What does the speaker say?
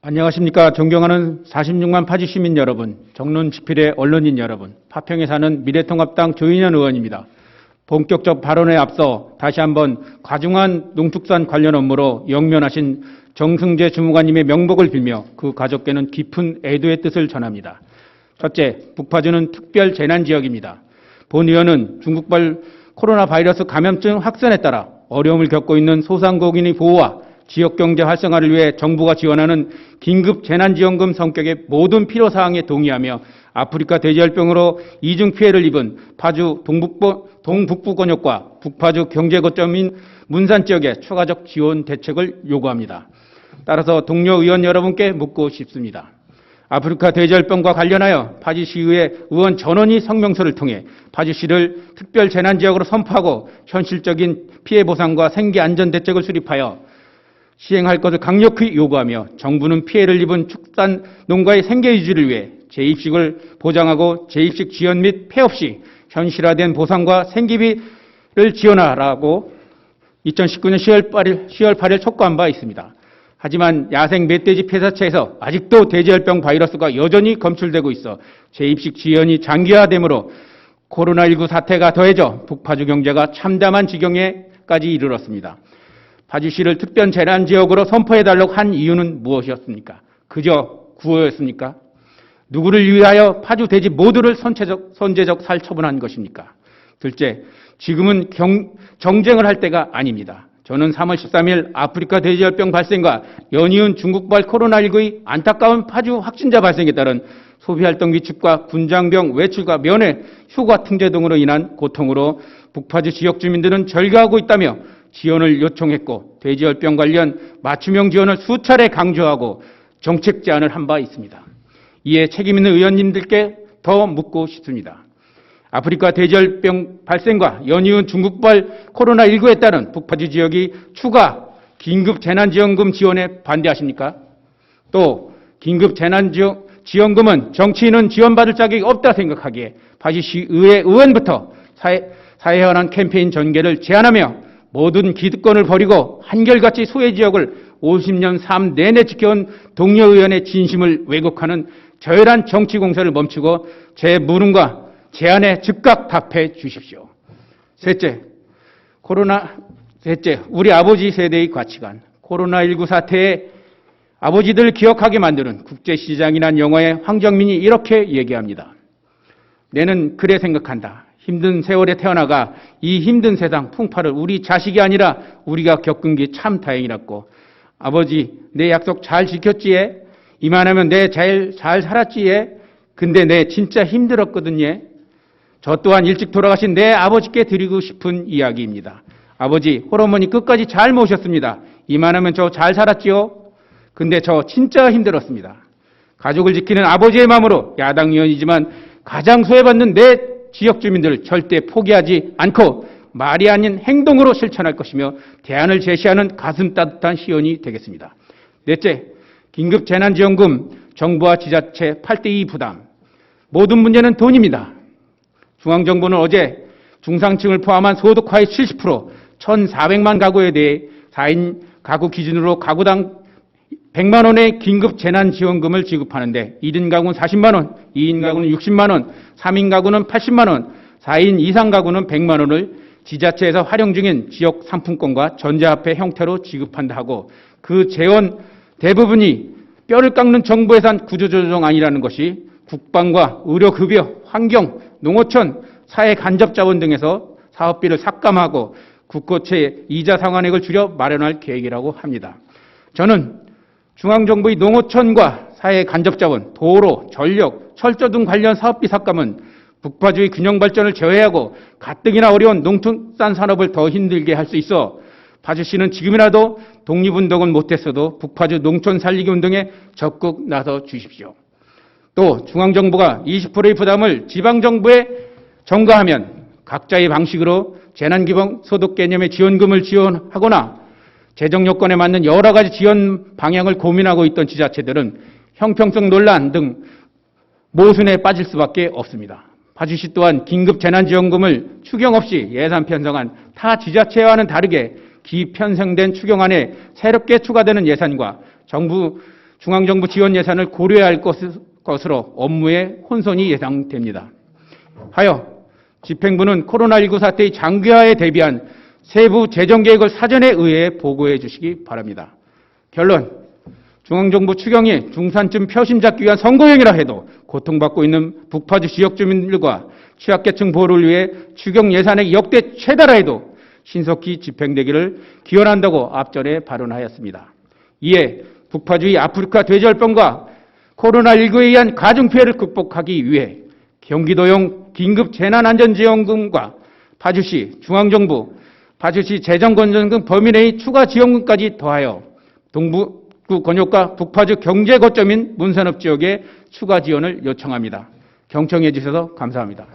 안녕하십니까. 존경하는 46만 파주 시민 여러분, 정론 집필의 언론인 여러분, 파평에 사는 미래통합당 조인현 의원입니다. 본격적 발언에 앞서 다시 한번 과중한 농축산 관련 업무로 영면하신 정승재 주무관님의 명복을 빌며 그 가족께는 깊은 애도의 뜻을 전합니다. 첫째, 북파주는 특별 재난지역입니다. 본 의원은 중국발 코로나 바이러스 감염증 확산에 따라 어려움을 겪고 있는 소상공인의 보호와 지역경제 활성화를 위해 정부가 지원하는 긴급 재난지원금 성격의 모든 필요사항에 동의하며 아프리카 돼지열병으로 이중 피해를 입은 파주 동북부 권역과 북파주 경제거점인 문산 지역에 추가적 지원 대책을 요구합니다. 따라서 동료 의원 여러분께 묻고 싶습니다. 아프리카 돼지열병과 관련하여 파주시의회 의원 전원이 성명서를 통해 파주시를 특별 재난지역으로 선포하고 현실적인 피해 보상과 생계 안전 대책을 수립하여 시행할 것을 강력히 요구하며 정부는 피해를 입은 축산 농가의 생계 유지를 위해 재입식을 보장하고 재입식 지연 및 폐업 시 현실화된 보상과 생계비를 지원하라고 2019년 10월 8일 촉구한 바 있습니다. 하지만 야생 멧돼지 폐사체에서 아직도 돼지열병 바이러스가 여전히 검출되고 있어 재입식 지연이 장기화되므로 코로나19 사태가 더해져 북파주 경제가 참담한 지경에까지 이르렀습니다. 파주시를 특별 재난지역으로 선포해달라고 한 이유는 무엇이었습니까? 그저 구호였습니까? 누구를 위하여 파주 돼지 모두를 선제적 살처분한 것입니까? 둘째, 지금은 정쟁을 할 때가 아닙니다. 저는 3월 13일 아프리카 돼지열병 발생과 연이은 중국발 코로나19의 안타까운 파주 확진자 발생에 따른 소비활동 위축과 군장병 외출과 면회, 휴가 통제 등으로 인한 고통으로 북파주 지역 주민들은 절규하고 있다며 지원을 요청했고 돼지열병 관련 맞춤형 지원을 수차례 강조하고 정책 제안을 한 바 있습니다. 이에 책임 있는 의원님들께 더 묻고 싶습니다. 아프리카 돼지열병 발생과 연이은 중국발 코로나19에 따른 북파주 지역이 추가 긴급 재난지원금 지원에 반대하십니까? 또 긴급 재난지원금은 정치인은 지원받을 자격이 없다 생각하기에 파주시 의회 의원부터 사회현안 캠페인 전개를 제안하며 모든 기득권을 버리고 한결같이 소외지역을 50년 삶 내내 지켜온 동료 의원의 진심을 왜곡하는 저열한 정치 공세를 멈추고 제 물음과 제안에 즉각 답해 주십시오. 셋째, 우리 아버지 세대의 가치관, 코로나19 사태에 아버지들을 기억하게 만드는 국제시장이란 영화의 황정민이 이렇게 얘기합니다. 내는 그래 생각한다. 힘든 세월에 태어나가 이 힘든 세상 풍파를 우리 자식이 아니라 우리가 겪은 게 참 다행이랐고, 아버지 내 약속 잘 지켰지에? 이만하면 내 잘 살았지에? 근데 내 진짜 힘들었거든요. 저 또한 일찍 돌아가신 내 아버지께 드리고 싶은 이야기입니다. 아버지, 홀어머니 끝까지 잘 모셨습니다. 이만하면 저 잘 살았지요? 근데 저 진짜 힘들었습니다. 가족을 지키는 아버지의 마음으로 야당 의원이지만 가장 소외받는 내 지역 주민들을 절대 포기하지 않고 말이 아닌 행동으로 실천할 것이며 대안을 제시하는 가슴 따뜻한 시연이 되겠습니다. 넷째, 긴급 재난지원금 정부와 지자체 8대2 부담. 모든 문제는 돈입니다. 중앙정부는 어제 중상층을 포함한 소득하위 70% 1,400만 가구에 대해 4인 가구 기준으로 가구당 100만 원의 긴급 재난지원금을 지급하는데 1인 가구는 40만 원, 2인 가구는 60만 원, 3인 가구는 80만 원, 4인 이상 가구는 100만 원을 지자체에서 활용 중인 지역 상품권과 전자화폐 형태로 지급한다 하고 그 재원 대부분이 뼈를 깎는 정부 예산 구조조정 아니라는 것이 국방과 의료급여, 환경, 농어촌, 사회 간접자원 등에서 사업비를 삭감하고 국고채 이자 상환액을 줄여 마련할 계획이라고 합니다. 저는 중앙정부의 농어촌과 사회 간접자원, 도로, 전력, 철도 등 관련 사업비 삭감은 북파주의 균형 발전을 저해하고 가뜩이나 어려운 농축산 산업을 더 힘들게 할 수 있어 파주시는 지금이라도 독립운동은 못했어도 북파주 농촌 살리기 운동에 적극 나서 주십시오. 또 중앙정부가 20%의 부담을 지방정부에 전가하면 각자의 방식으로 재난기본소득 개념의 지원금을 지원하거나 재정 여건에 맞는 여러 가지 지원 방향을 고민하고 있던 지자체들은 형평성 논란 등 모순에 빠질 수밖에 없습니다. 파주시 또한 긴급 재난지원금을 추경 없이 예산 편성한 타 지자체와는 다르게 기편성된 추경안에 새롭게 추가되는 예산과 정부 중앙정부 지원 예산을 고려해야 할 것으로 업무의 혼선이 예상됩니다. 하여 집행부는 코로나19 사태의 장기화에 대비한 세부 재정계획을 사전에 의회에 보고해 주시기 바랍니다. 결론, 중앙정부 추경이 중산층 표심 잡기 위한 선거용이라 해도 고통받고 있는 북파주 지역 주민들과 취약계층 보호를 위해 추경 예산의 역대 최다라 해도 신속히 집행되기를 기원한다고 앞전에 발언하였습니다. 이에 북파주의 아프리카 돼지열병과 코로나19에 의한 가중피해를 극복하기 위해 경기도용 긴급재난안전지원금과 파주시 중앙정부, 파주시 재정건전금 범위 내의 추가 지원금까지 더하여 동북구 권역과 북파주 경제 거점인 문산읍 지역에 추가 지원을 요청합니다. 경청해 주셔서 감사합니다.